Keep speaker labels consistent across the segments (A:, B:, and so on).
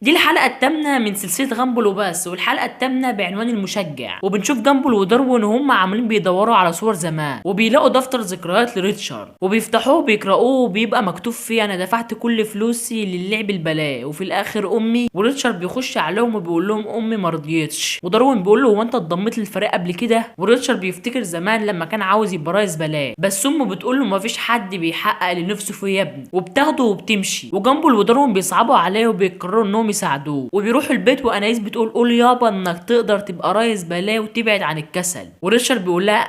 A: دي الحلقة الثامنة من سلسلة غامبل وبس، والحلقة الثامنة بعنوان المشجع. وبنشوف جامبل وداروين وهم عاملين بيدوروا على صور زمان، وبيلاقوا دفتر ذكريات لريتشارد وبيفتحوه وبيقرأوه، وبيبقى مكتوب فيه انا دفعت كل فلوسي للعب البلاء وفي الاخر امي. وريتشارد بيخش عليهم وبيقول لهم امي مرضيتش، وداروين بيقول له هو انت اتضميت للفريق قبل كده؟ وريتشارد بيفتكر زمان لما كان عاوز يبقى رئيس بلاء، بس امه بتقول له مفيش حد بيحقق اللي نفسه فيه يا ابني، وبتاخده وبتمشي. وجامبل وداروين بيصعبوا عليه وبيقرروا انهم يساعدوه، وبيروحوا البيت وانايس بتقول قول يابا انك تقدر تبقى رئيس بلاء وتبعد عن الكسل. وريتشارد بيقول لها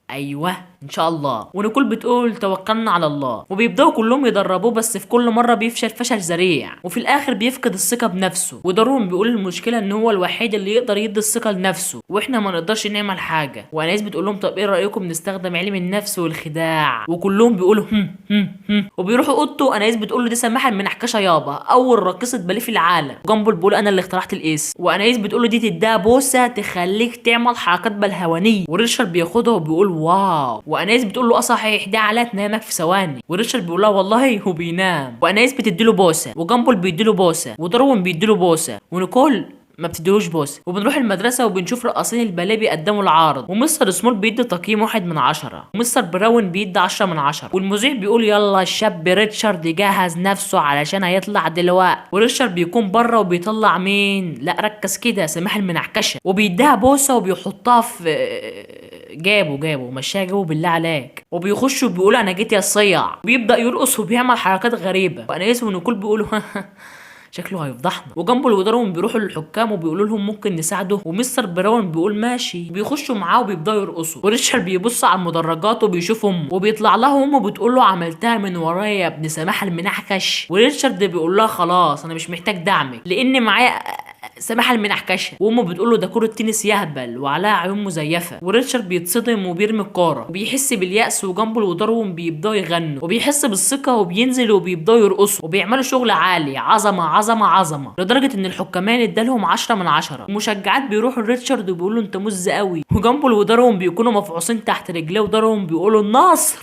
A: ايوه ان شاء الله. ونيكول بتقول توكلنا على الله. وبيبداوا كلهم يدربوه، بس في كل مره بيفشل فشل ذريع، وفي الاخر بيفقد الثقه بنفسه. وداروين بيقول المشكله ان هو الوحيد اللي يقدر يدي الثقه لنفسه، واحنا ما نقدرش نعمل حاجه. وانايس بتقول لهم طب ايه رايكم نستخدم علم النفس والخداع؟ وكلهم بيقولوا هم. وبيروحوا اوضته. انايس بتقول له دي سماحه المنحكشه يابا، اول راقصه باليه في العالم. وجامبل بيقول انا اللي اخترعت الاسم. وانايس بتقول له دي تديها بوسه تخليك تعمل حركات بلهوانيه. وريتشارد بياخدها وبيقول واو. وانايس بتقول له صحيح ده عليها تنامك في ثواني. وريتشارد بيقول لها والله هو بينام. وانايس بتديله بوسه، وجامبل بيديله بوسه، وداروين بيديله بوسه، ونيكول ما بتديهوش بوسه. وبنروح المدرسه وبنشوف رقاصين الباليه بيقدموا العرض، ومستر سمول بيدي تقييم 1/10، ومستر براون بيدي 10/10. والمذيع بيقول يلا الشاب ريتشارد يجهز نفسه علشان هيطلع دلوقتي. وريتشارد بيكون بره وبيطلع مين؟ لا ركز كده، سماح المنعكشه. وبيديها بوسه وبيحطها في جابه مشاها جابه بالله عليك. وبيخشوا بيقولوا انا جيت يا الصيع. بيبدا يرقص وبيعمل حركات غريبه. وانايس ونيكول بيقولوا شكله هيفضحنا. وجامبل وداروين بيروحوا للحكام وبيقولوا لهم ممكن نساعده. ومستر براون بيقول ماشي. بيخشوا معاه وبيبداوا يرقصوا. وريتشارد بيبص على المدرجات وبيشوف امه، وبيطلع لها امه بتقول له عملتها من ورايا يا ابن سماح المنحكش. وريتشارد بيقول لها خلاص انا مش محتاج دعمك لان معايا سماح المنحكشه. وامه بتقول له ده كره تنس يهبل وعليها عيون مزيفه. وريتشارد بيتصدم وبيرمي الكوره وبيحس باليأس. وجامبل وداروين بيبداوا يغنوا وبيحس بالثقه وبينزل وبيبداوا يرقصوا وبيعملوا شغل عالي، عظمه لدرجه ان الحكامان ادالهم 10/10. المشجعات بيروحوا لريتشارد وبيقولوا انت مز قوي. وجامبل وداروين بيكونوا مفعوصين تحت رجليه، وداروين بيقولوا النصر.